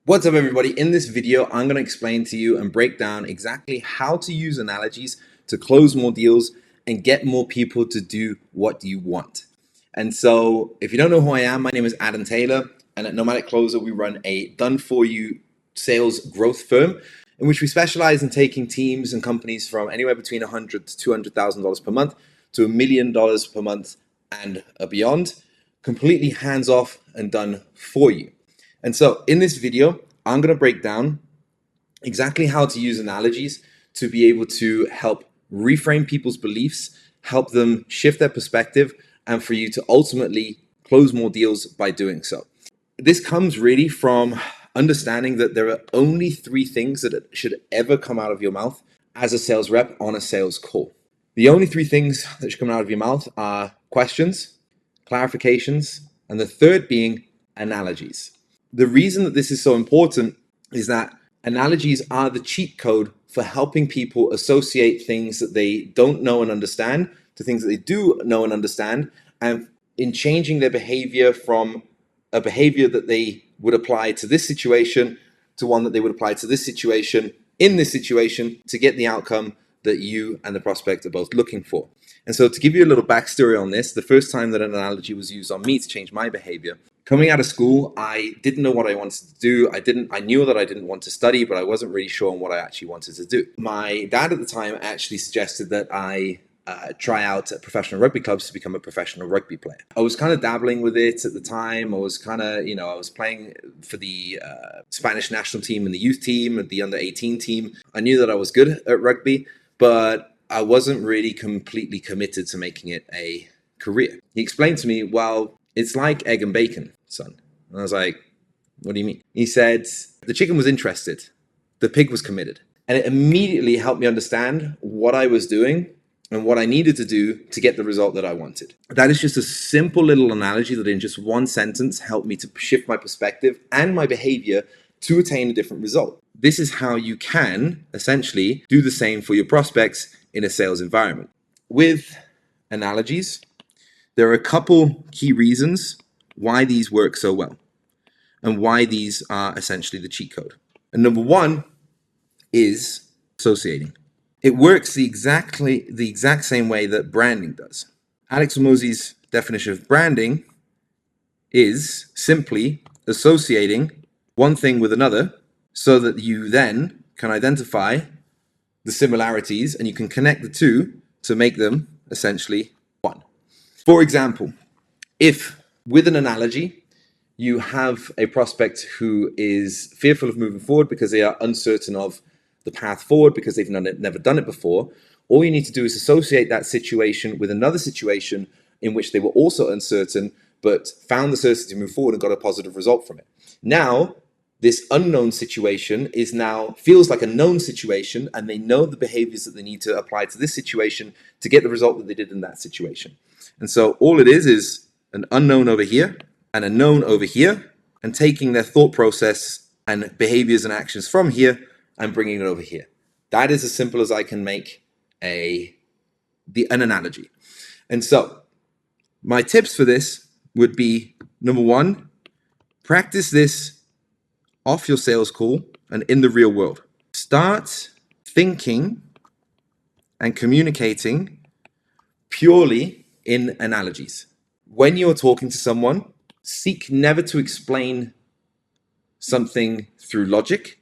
What's up, everybody? In this video, I'm going to explain to you and break down exactly how to use analogies to close more deals and get more people to do what you want. And so if you don't know who I am, my name is Adam Taylor, and at Nomadic Closer, we run a done-for-you sales growth firm in which we specialize in taking teams and companies from anywhere between $100,000 to $200,000 per month to $1 million per month and beyond, completely hands-off and done for you. And so in this video, I'm going to break down exactly how to use analogies to be able to help reframe people's beliefs, help them shift their perspective, and for you to ultimately close more deals by doing so. This comes really from understanding that there are only three things that should ever come out of your mouth as a sales rep on a sales call. The only three things that should come out of your mouth are questions, clarifications, and the third being analogies. The reason that this is so important is that analogies are the cheat code for helping people associate things that they don't know and understand to things that they do know and understand, and in changing their behavior from a behavior that they would apply to this situation to one that they would apply to this situation in this situation to get the outcome that you and the prospect are both looking for. And so to give you a little backstory on this, the first time that an analogy was used on me to change my behavior, coming out of school, I didn't know what I wanted to do. I knew that I didn't want to study, but I wasn't really sure on what I actually wanted to do. My dad at the time actually suggested that I try out at professional rugby clubs to become a professional rugby player. I was kind of dabbling with it at the time. I was kind of, I was playing for the Spanish national team and the youth team and the under 18 team. I knew that I was good at rugby, but I wasn't really completely committed to making it a career. He explained to me, well, it's like egg and bacon, son. And I was like, what do you mean? He said, the chicken was interested, the pig was committed. And it immediately helped me understand what I was doing and what I needed to do to get the result that I wanted. That is just a simple little analogy that in just one sentence helped me to shift my perspective and my behavior to attain a different result. This is how you can essentially do the same for your prospects in a sales environment. With analogies, there are a couple key reasons why these work so well and why these are essentially the cheat code. And number one is associating. It works the exact same way that branding does. Alex Hormozi's definition of branding is simply associating one thing with another so that you then can identify the similarities and you can connect the two to make them essentially one. For example, if with an analogy, you have a prospect who is fearful of moving forward because they are uncertain of the path forward because they've never done it before, all you need to do is associate that situation with another situation in which they were also uncertain but found the certainty to move forward and got a positive result from it. Now, this unknown situation feels like a known situation, and they know the behaviors that they need to apply to this situation to get the result that they did in that situation. And so all it is an unknown over here and a known over here, and taking their thought process and behaviors and actions from here and bringing it over here. That is as simple as I can make an analogy. And so my tips for this would be, number one, practice this off your sales call and in the real world. Start thinking and communicating purely in analogies. When you're talking to someone, seek never to explain something through logic.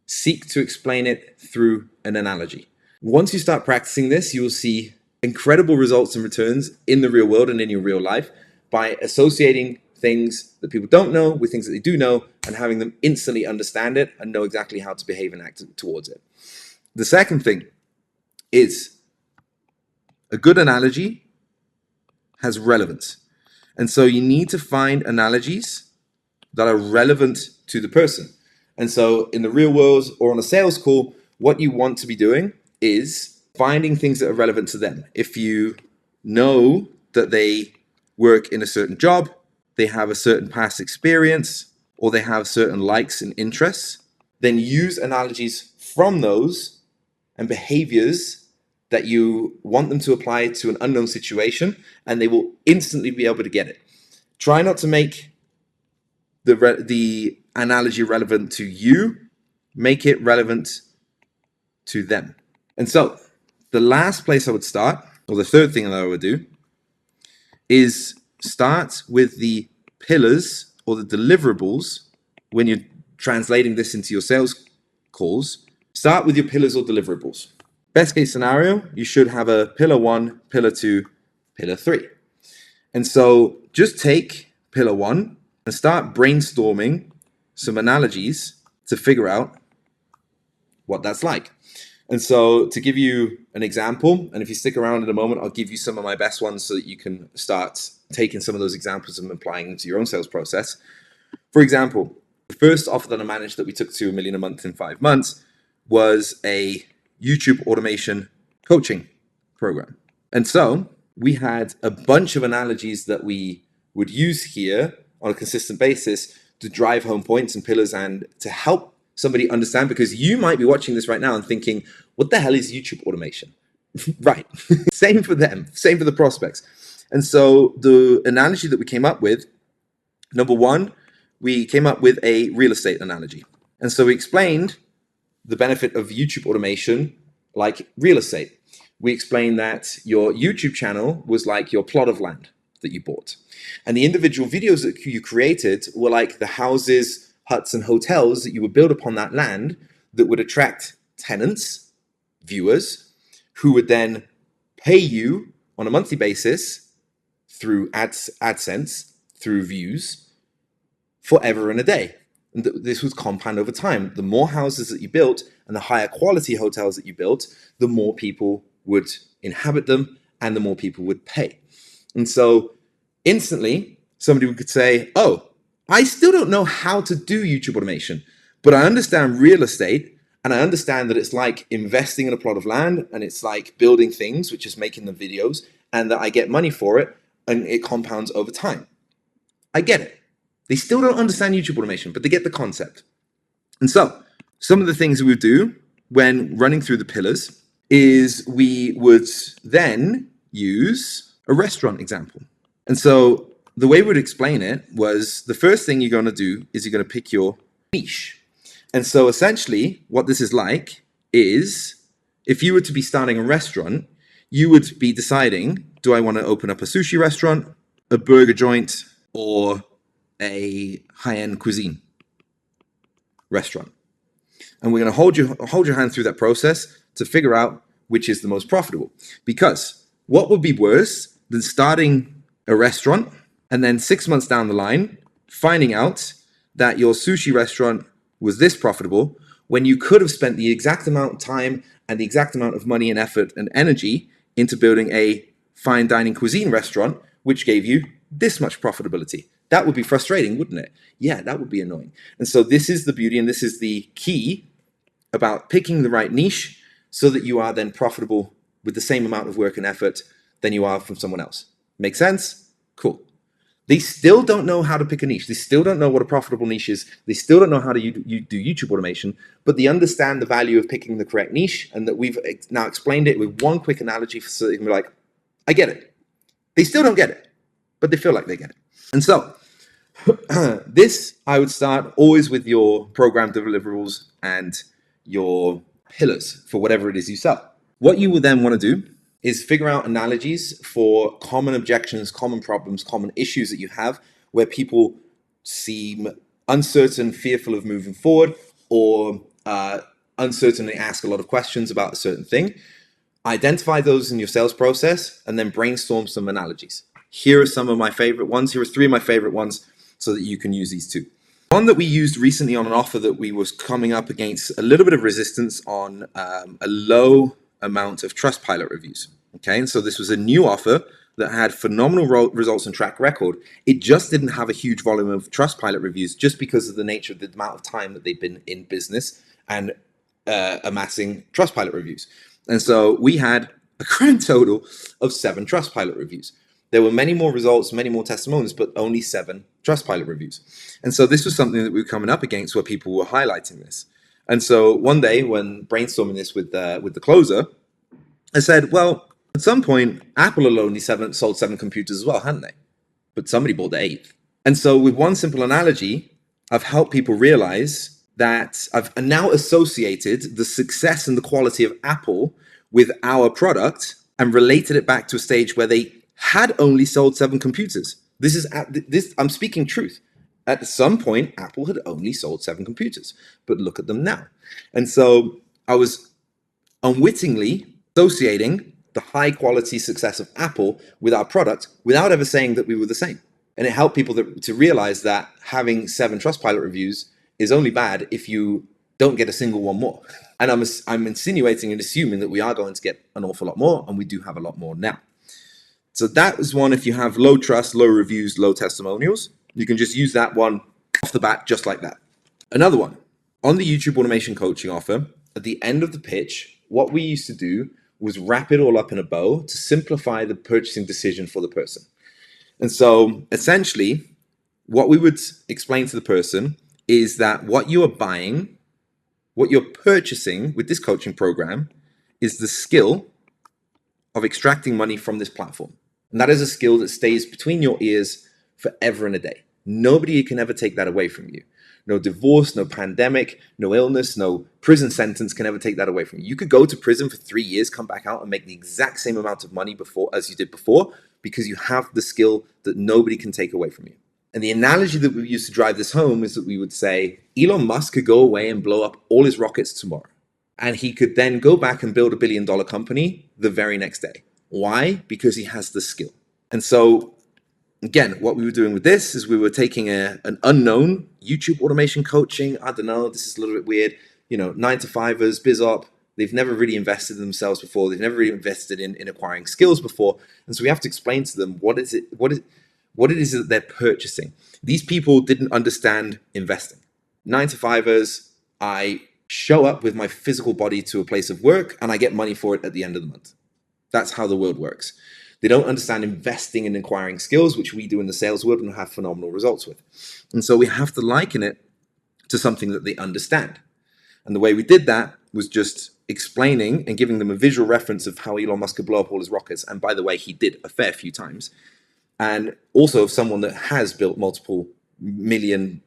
Seek to explain it through an analogy. Once you start practicing this, you will see incredible results and returns in the real world and in your real life by associating things that people don't know with things that they do know and having them instantly understand it and know exactly how to behave and act towards it. The second thing is a good analogy has relevance. And so you need to find analogies that are relevant to the person. And so in the real world or on a sales call, what you want to be doing is finding things that are relevant to them. If you know that they work in a certain job, they have a certain past experience, or they have certain likes and interests, then use analogies from those and behaviors that you want them to apply to an unknown situation, and they will instantly be able to get it. Try not to make the analogy relevant to you, make it relevant to them. And so the last place I would start, or the third thing that I would do, is start with the pillars or the deliverables. When you're translating this into your sales calls, start with your pillars or deliverables. Best case scenario, you should have a pillar 1, pillar 2, pillar 3. And so just take pillar 1 and start brainstorming some analogies to figure out what that's like. And so to give you an example, and if you stick around in a moment, I'll give you some of my best ones so that you can start taking some of those examples and applying them to your own sales process. For example, the first offer that I managed that we took to $1 million a month in 5 months was a YouTube automation coaching program. And so we had a bunch of analogies that we would use here on a consistent basis to drive home points and pillars and to help somebody understand, because you might be watching this right now and thinking, what the hell is YouTube automation? Right. Same for them, same for the prospects. And so the analogy that we came up with, number 1, we came up with a real estate analogy. And so we explained the benefit of YouTube automation like real estate. We explained that your YouTube channel was like your plot of land that you bought. And the individual videos that you created were like the houses, huts, and hotels that you would build upon that land that would attract tenants, viewers, who would then pay you on a monthly basis through AdSense, through views, forever and a day. And this was compound over time. The more houses that you built and the higher quality hotels that you built, the more people would inhabit them and the more people would pay. And so instantly, somebody could say, oh, I still don't know how to do YouTube automation, but I understand real estate and I understand that it's like investing in a plot of land and it's like building things, which is making the videos, and that I get money for it and it compounds over time. I get it. They still don't understand YouTube automation, but they get the concept. And so some of the things we would do when running through the pillars is we would then use a restaurant example. And so the way we'd explain it was the first thing you're going to do is you're going to pick your niche. And so essentially what this is like is if you were to be starting a restaurant, you would be deciding, do I want to open up a sushi restaurant, a burger joint, or a high-end cuisine restaurant? And we're going to hold your hand through that process to figure out which is the most profitable. Because what would be worse than starting a restaurant and then 6 months down the line, finding out that your sushi restaurant was this profitable when you could have spent the exact amount of time and the exact amount of money and effort and energy into building a fine dining cuisine restaurant, which gave you this much profitability. That would be frustrating, wouldn't it? Yeah, that would be annoying. And so this is the beauty and this is the key about picking the right niche so that you are then profitable with the same amount of work and effort than you are from someone else. Make sense? Cool. They still don't know how to pick a niche. They still don't know what a profitable niche is. They still don't know how to do YouTube automation, but they understand the value of picking the correct niche and that we've now explained it with one quick analogy so they can be like, I get it. They still don't get it, but they feel like they get it. And so this, I would start always with your program deliverables and your pillars for whatever it is you sell. What you will then want to do is figure out analogies for common objections, common problems, common issues that you have where people seem uncertain, fearful of moving forward, or uncertain and ask a lot of questions about a certain thing. Identify those in your sales process and then brainstorm some analogies. Here are some of my favorite ones. Here are 3 of my favorite ones so that you can use these too. One that we used recently on an offer that we was coming up against a little bit of resistance on a low amount of Trustpilot reviews. Okay, and so this was a new offer that had phenomenal results and track record. It just didn't have a huge volume of Trustpilot reviews just because of the nature of the amount of time that they've been in business and amassing Trustpilot reviews. And so we had a grand total of 7 Trustpilot reviews. There were many more results, many more testimonials, but only 7 Trustpilot reviews. And so this was something that we were coming up against where people were highlighting this. And so one day when brainstorming this with the closer, I said, well, at some point, Apple had only sold 7 computers as well, hadn't they? But somebody bought the 8th. And so with one simple analogy, I've helped people realize that I've now associated the success and the quality of Apple with our product and related it back to a stage where they had only sold 7 computers. I'm speaking truth. At some point, Apple had only sold 7 computers, but look at them now. And so I was unwittingly associating the high quality success of Apple with our product without ever saying that we were the same. And it helped people to realize that having 7 Trustpilot reviews is only bad if you don't get a single one more. And I'm insinuating and assuming that we are going to get an awful lot more, and we do have a lot more now. So that is one. If you have low trust, low reviews, low testimonials, you can just use that one off the bat, just like that. Another one, on the YouTube automation coaching offer, at the end of the pitch, what we used to do was wrap it all up in a bow to simplify the purchasing decision for the person. And so essentially, what we would explain to the person is that what you are buying, what you're purchasing with this coaching program is the skill of extracting money from this platform. And that is a skill that stays between your ears forever and a day. Nobody can ever take that away from you. No divorce, no pandemic, no illness, no prison sentence can ever take that away from you. You could go to prison for 3 years, come back out and make the exact same amount of money as you did before, because you have the skill that nobody can take away from you. And the analogy that we use to drive this home is that we would say Elon Musk could go away and blow up all his rockets tomorrow. And he could then go back and build $1 billion company the very next day. Why? Because he has the skill. And so, again, what we were doing with this is we were taking an unknown YouTube automation coaching. I don't know, this is a little bit weird. 9-to-5ers, BizOp, they've never really invested in themselves before. They've never really invested in acquiring skills before. And so we have to explain to them what it is that they're purchasing. These people didn't understand investing. 9-to-5ers, I show up with my physical body to a place of work and I get money for it at the end of the month. That's how the world works. They don't understand investing and acquiring skills, which we do in the sales world and have phenomenal results with. And so we have to liken it to something that they understand. And the way we did that was just explaining and giving them a visual reference of how Elon Musk could blow up all his rockets. And by the way, he did a fair few times. And also of someone that has built multi-million,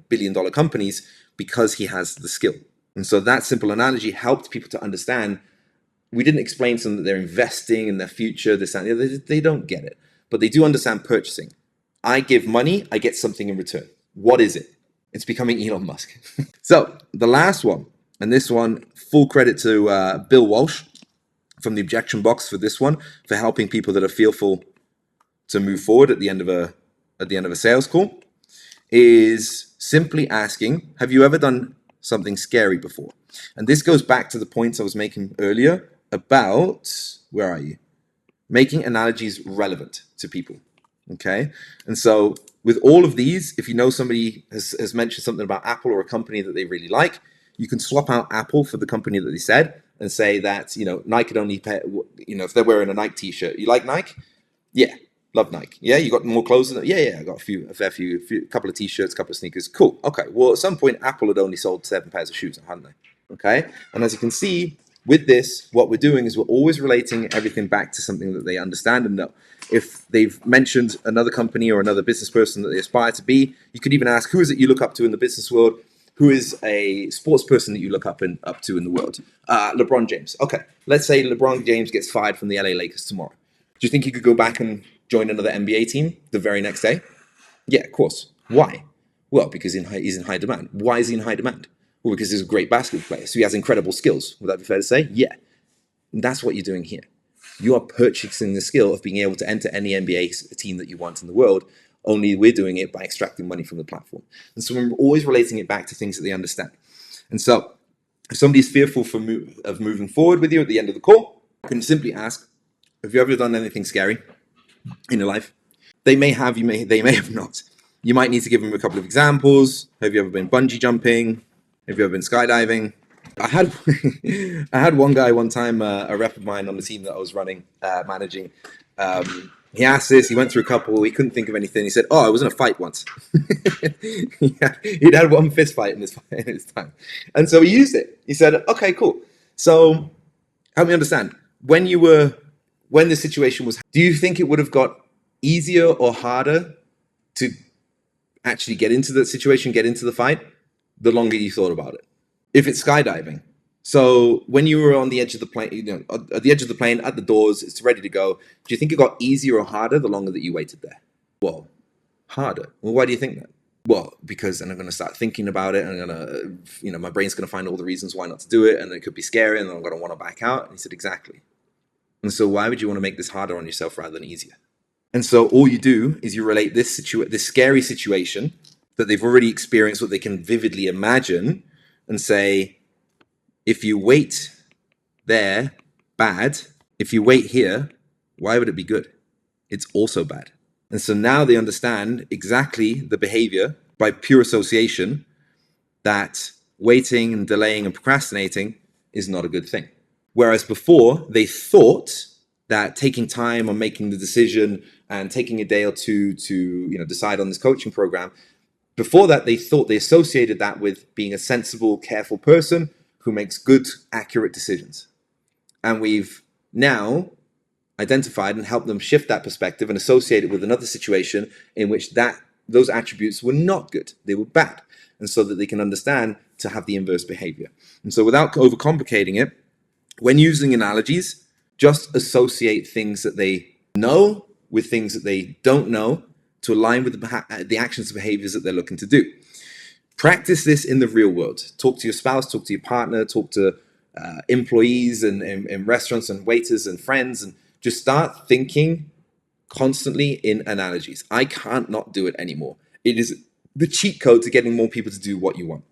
billion-dollar companies because he has the skill. And so that simple analogy helped people to understand. We didn't explain to them that they're investing in their future, this and the other. They don't get it, but they do understand purchasing. I give money, I get something in return. What is it? It's becoming Elon Musk. So the last one, and this one, full credit to Bill Walsh from the Objection Box for this one, for helping people that are fearful to move forward at the end of a sales call, is simply asking, have you ever done something scary before? And this goes back to the points I was making earlier about, where are you? Making analogies relevant to people, okay? And so with all of these, if you know somebody has mentioned something about Apple or a company that they really like, you can swap out Apple for the company that they said and say that, Nike could only pay, if they're wearing a Nike t-shirt, you like Nike? Yeah, love Nike. Yeah, you got more clothes than that? Yeah, I got a couple of t-shirts, a couple of sneakers. Cool, okay. Well, at some point, Apple had only sold 7 pairs of shoes, hadn't they? Okay, and as you can see, with this, what we're doing is we're always relating everything back to something that they understand and know. If they've mentioned another company or another business person that they aspire to be, you could even ask, who is it you look up to in the business world? Who is a sports person that you look up to in the world? LeBron James. Okay, let's say LeBron James gets fired from the LA Lakers tomorrow. Do you think he could go back and join another NBA team the very next day? Yeah, of course. Why? Well, because he's in high demand. Why is he in high demand? Well, because he's a great basketball player, so he has incredible skills. Would that be fair to say? Yeah. And that's what you're doing here. You are purchasing the skill of being able to enter any NBA team that you want in the world, only we're doing it by extracting money from the platform. And so we're always relating it back to things that they understand. And so if somebody's fearful of moving forward with you at the end of the call, you can simply ask, have you ever done anything scary in your life? They may have, they may have not. You might need to give them a couple of examples. Have you ever been bungee jumping? Have you ever been skydiving? I had one guy one time, a rep of mine on the team that I was managing. He asked this, he went through a couple, he couldn't think of anything. He said, I was in a fight once. He'd had one fist fight in his time. And so he used it. He said, okay, cool. So help me understand, when the situation was, do you think it would have got easier or harder to actually get into the situation, get into the fight, the longer you thought about it. If it's skydiving, so when you were on the edge of the plane, at the edge of the plane, at the doors, it's ready to go. Do you think it got easier or harder the longer that you waited there? Well, harder. Well, why do you think that? Well, because then I'm going to start thinking about it, and I'm going to, my brain's going to find all the reasons why not to do it, and it could be scary, and then I'm going to want to back out. And he said, exactly. And so why would you want to make this harder on yourself rather than easier? And so all you do is you relate this scary situation that they've already experienced, what they can vividly imagine, and say, if you wait there, bad. If you wait here, why would it be good? It's also bad. And so now they understand exactly the behavior by pure association that waiting and delaying and procrastinating is not a good thing. Whereas before they thought that taking time on making the decision and taking a day or two to decide on this coaching program, before that they thought they associated that with being a sensible, careful person who makes good, accurate decisions. And we've now identified and helped them shift that perspective and associate it with another situation in which those attributes were not good, they were bad, and so that they can understand to have the inverse behavior. And so without overcomplicating it, when using analogies, just associate things that they know with things that they don't know to align with the actions and behaviors that they're looking to do. Practice this in the real world. Talk to your spouse, talk to your partner, talk to employees and restaurants and waiters and friends, and just start thinking constantly in analogies. I can't not do it anymore. It is the cheat code to getting more people to do what you want.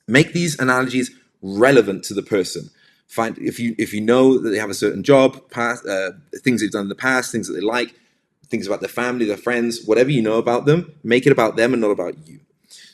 Make these analogies relevant to the person. Find if you know that they have a certain job, things they've done in the past, things that they like, things about their family, their friends, whatever you know about them, make it about them and not about you.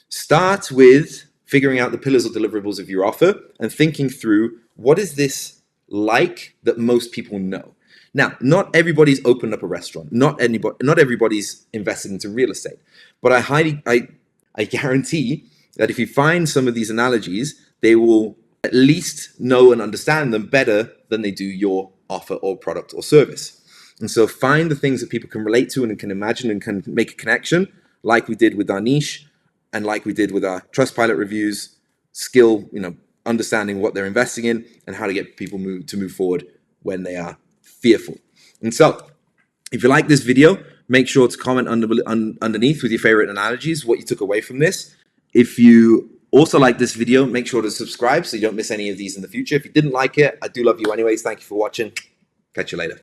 Start with figuring out the pillars or deliverables of your offer and thinking through, what is this like that most people know? Now, not everybody's opened up a restaurant. Not everybody's invested into real estate. But I guarantee that if you find some of these analogies, they will at least know and understand them better than they do your offer or product or service. And so find the things that people can relate to and can imagine and can make a connection, like we did with our niche and like we did with our Trustpilot reviews, understanding what they're investing in and how to get people to move forward when they are fearful. And so if you like this video, make sure to comment underneath with your favorite analogies, what you took away from this. If you also like this video, make sure to subscribe so you don't miss any of these in the future. If you didn't like it, I do love you anyways. Thank you for watching. Catch you later.